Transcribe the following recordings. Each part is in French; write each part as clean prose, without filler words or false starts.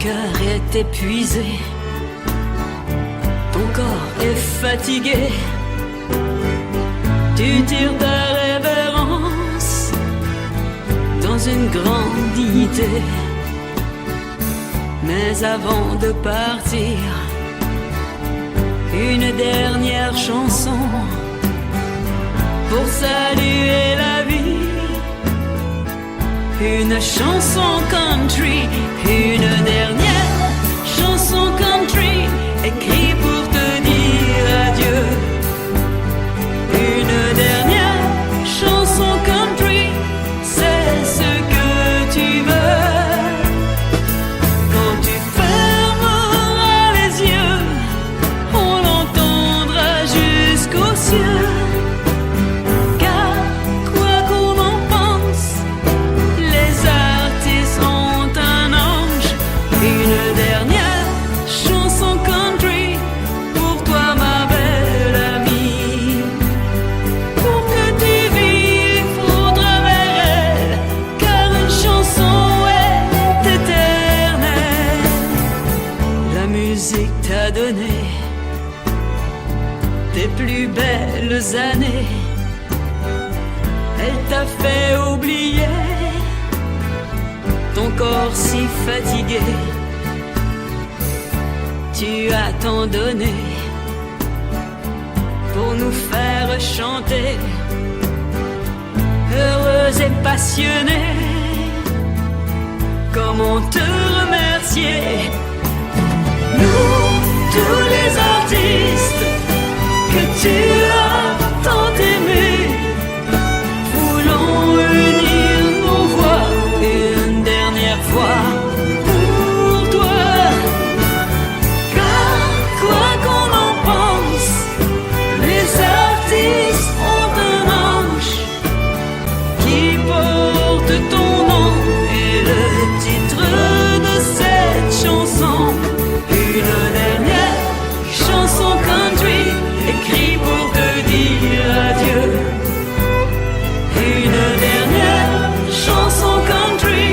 cœur est épuisé, ton corps est fatigué, tu tires ta révérence dans une grande idée. Mais avant de partir, une dernière chanson pour saluer la vie. Une chanson country, une dernière chanson country, écrite pour te dire adieu. Une dernière chanson country, c'est ce que tu veux. Quand tu fermeras les yeux, on l'entendra jusqu'aux cieux. Car quoi qu'on en pense, les artistes ont un ange. Une dernière chanson country pour toi, ma belle amie. Pour que tu vives au travers elle, car une chanson est éternelle. La musique t'a donné tes plus belles années, elle t'a fait oublier ton corps si fatigué. Tu as tant donné pour nous faire chanter, heureuse et passionnée. Comment te remercier? Nous, tous les artistes que tu as tant aimés, voulons unir nos voix une dernière fois pour toi. Car quoi qu'on en pense, les artistes ont un ange qui porte ton nom et le titre de cette chanson. Une dernière chanson country, écrite pour te dire adieu. Une dernière chanson country,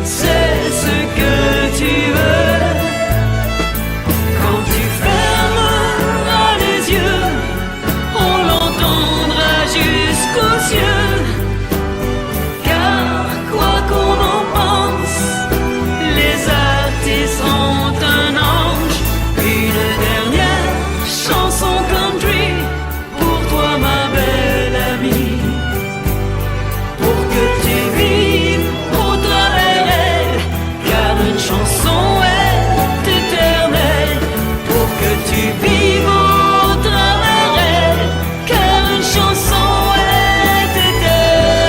c'est ce que tu veux. Quand tu fermeras les yeux, on l'entendra jusqu'aux cieux. Car quoi qu'on en pense, les artistes ont un ange. Une dernière chanson country pour toi, ma belle amie. Pour que tu vives au travers elle, car une chanson est éternelle. Pour que tu vives au travers elle, car une chanson est éternelle.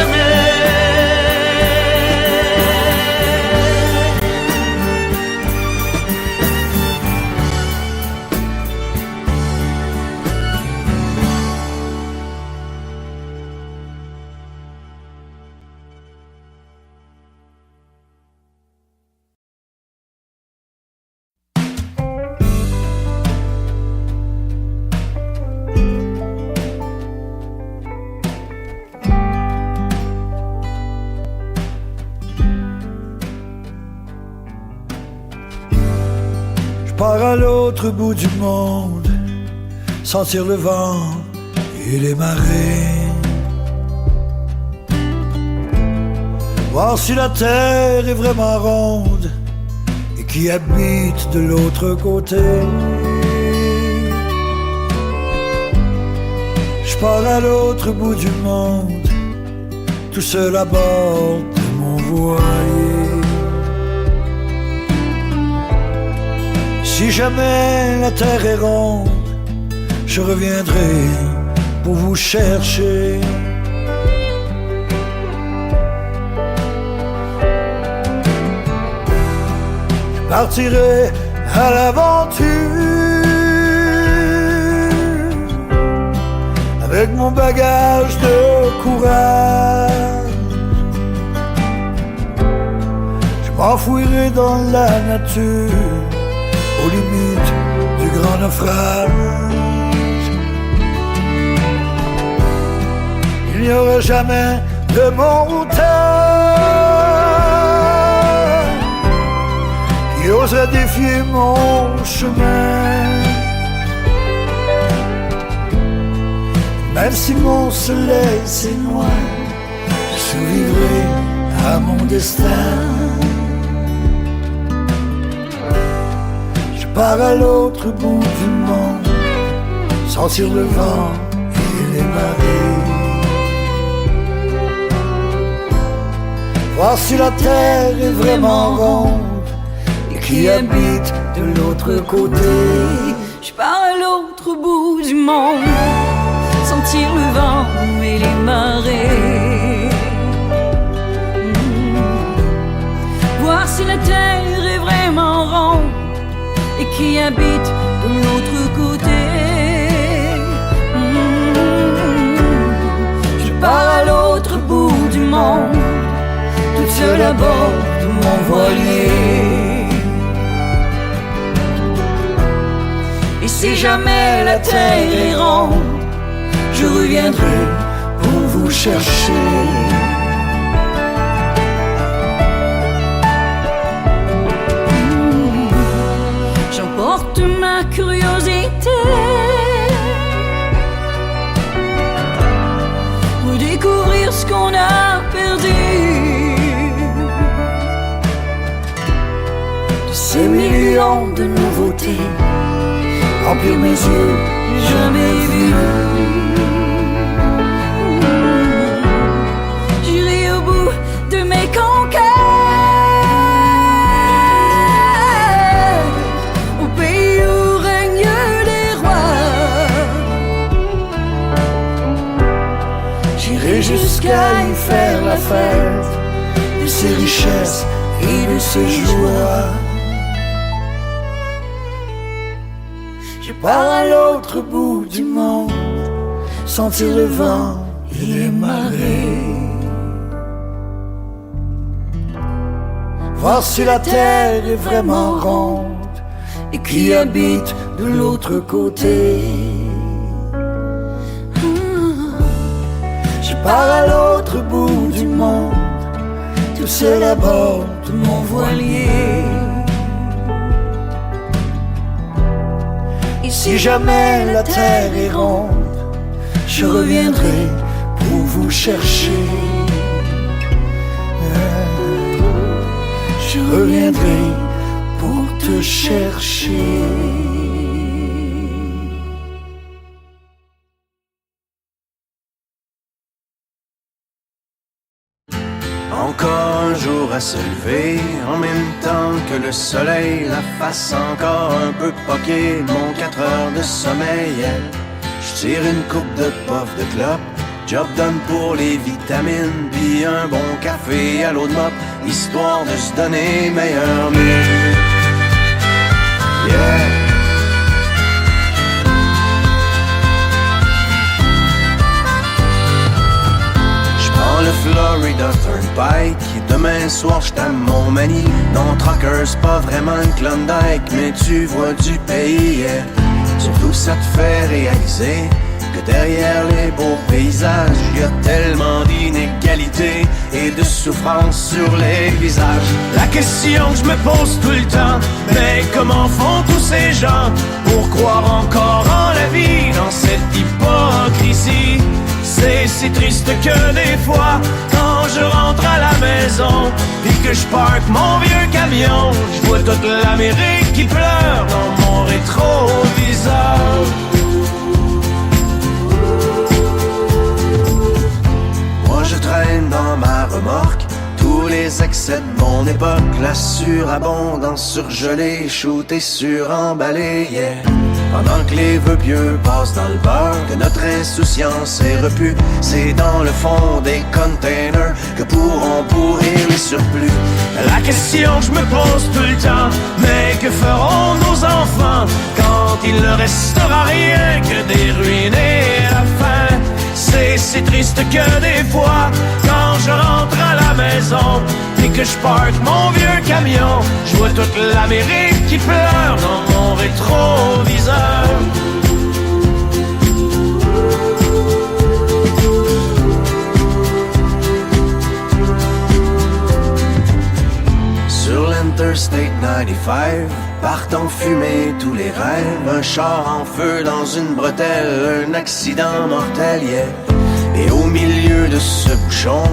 Je pars à l'autre bout du monde, sentir le vent et les marées, voir si la terre est vraiment ronde et qui habite de l'autre côté. Je pars à l'autre bout du monde, tout seul à bord de mon voilier. Si jamais la terre est ronde, je reviendrai pour vous chercher. Je partirai à l'aventure avec mon bagage de courage. Je m'enfouirai dans la nature aux limites du grand naufrage. Il n'y aura jamais de montagne qui oserait défier mon chemin. Même si mon soleil s'éloigne, je survivrai à mon destin. Je pars à l'autre bout du monde, sentir le vent et les marées. Voir si la terre est vraiment ronde et qui habite de l'autre côté. Je pars à l'autre bout du monde, sentir le vent et les marées. Voir si la terre est vraiment ronde et qui habite de l'autre côté. Je pars à l'autre bout du monde, toute seule à bord de mon voilier. Et si jamais la terre est ronde, je reviendrai pour vous chercher. J'emporte ma curiosité, redécouvrir ce qu'on a perdu. De ces millions de nouveautés, remplir mes yeux, jamais vus. J'irai au bout de mes conquêtes, au pays où règnent les rois. J'irai jusqu'à y faire la fête de ces richesses et de ces joies. Je pars à l'autre bout du monde, sentir le vent et les marées. Voir si la terre est vraiment ronde et qui habite de l'autre côté. Je pars à l'autre bout du monde, tout seul à bord de mon voilier. Et si jamais la terre est ronde, je reviendrai pour vous chercher. Je reviendrai pour te chercher. Encore un jour à se lever, en même temps que le soleil, la face encore un peu poquée, mon 4 heures de sommeil. Je tire une coupe de puff de clope, job done pour les vitamines, puis un bon café à l'eau de mop, histoire de se donner meilleur mieux. Yeah. Le Florida Turnpike, demain soir j't'aime mon mani. Non, trucker, c'est pas vraiment une Klondike, mais tu vois du pays, yeah. Surtout ça te fait réaliser que derrière les beaux paysages, y a tellement d'inégalités et de souffrance sur les visages. La question que je me pose tout le temps, mais comment font tous ces gens pour croire encore en la vie dans cette hypocrisie? C'est si triste que des fois, quand je rentre à la maison, puis que je parque mon vieux camion, je vois toute l'Amérique qui pleure dans mon rétroviseur. Moi je traîne dans ma remorque tous les excès de mon époque, la surabondance surgelée, shootée, suremballée, yeah. Pendant que les vœux pieux passent dans le beurre, que notre insouciance est repue, c'est dans le fond des containers que pourront pourrir les surplus. La question que je me pose tout le temps, mais que feront nos enfants quand il ne restera rien que des ruines et la faim? C'est si triste que des fois, quand je rentre à la maison et que je parque mon vieux camion, je vois toute l'Amérique qui pleure dans mon rétroviseur. Sur l'Interstate 95 partent en fumée tous les rêves. Un char en feu dans une bretelle, un accident mortel, yeah. Et au milieu de ce bouchon,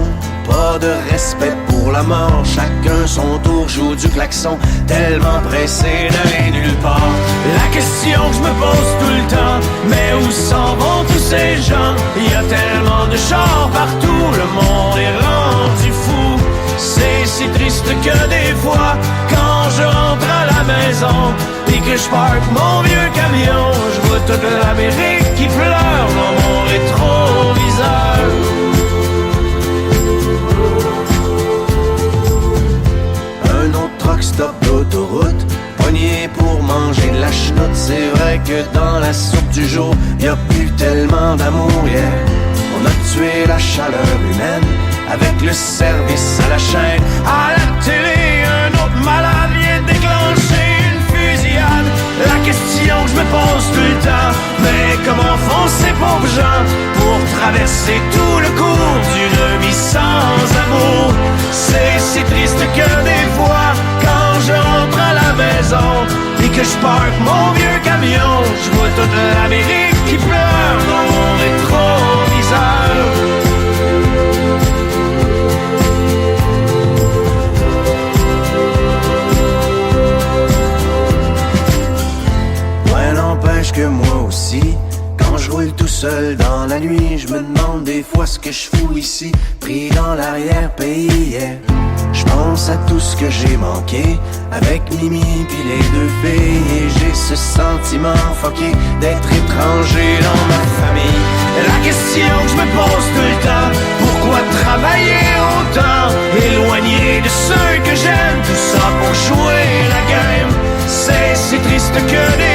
pas de respect pour la mort. Chacun son tour joue du klaxon, tellement pressé d'aller nulle part. La question que je me pose tout le temps, mais où s'en vont tous ces gens? Il y a tellement de chars partout, le monde est rendu fou. C'est si triste que des fois, quand je rentre à la maison et que je parque mon vieux camion, je vois toute l'Amérique qui pleure dans mon rétroviseur. Un autre truck stop d'autoroute, pogné pour manger de la chenoute. C'est vrai que dans la soupe du jour, y a plus tellement d'amour, yeah. On a tué la chaleur humaine avec le service à la chaîne. À la télé, un autre malade vient déclencher une fusillade. La question que je me pose tout le temps, mais comment font ces pauvres gens pour traverser tout le cours d'une vie sans amour? C'est si triste que des fois, quand je rentre à la maison et que je parque mon vieux camion, je vois toute l'Amérique qui pleure dans mon rétroviseur. Que moi aussi, quand je roule tout seul dans la nuit, je me demande des fois ce que je fous ici, pris dans l'arrière-pays, yeah. Je pense à tout ce que j'ai manqué avec Mimi pis les deux filles, et j'ai ce sentiment fucké d'être étranger dans ma famille. La question que je me pose tout le temps, pourquoi travailler autant, éloigné de ceux que j'aime, tout ça pour jouer la game? C'est si triste que des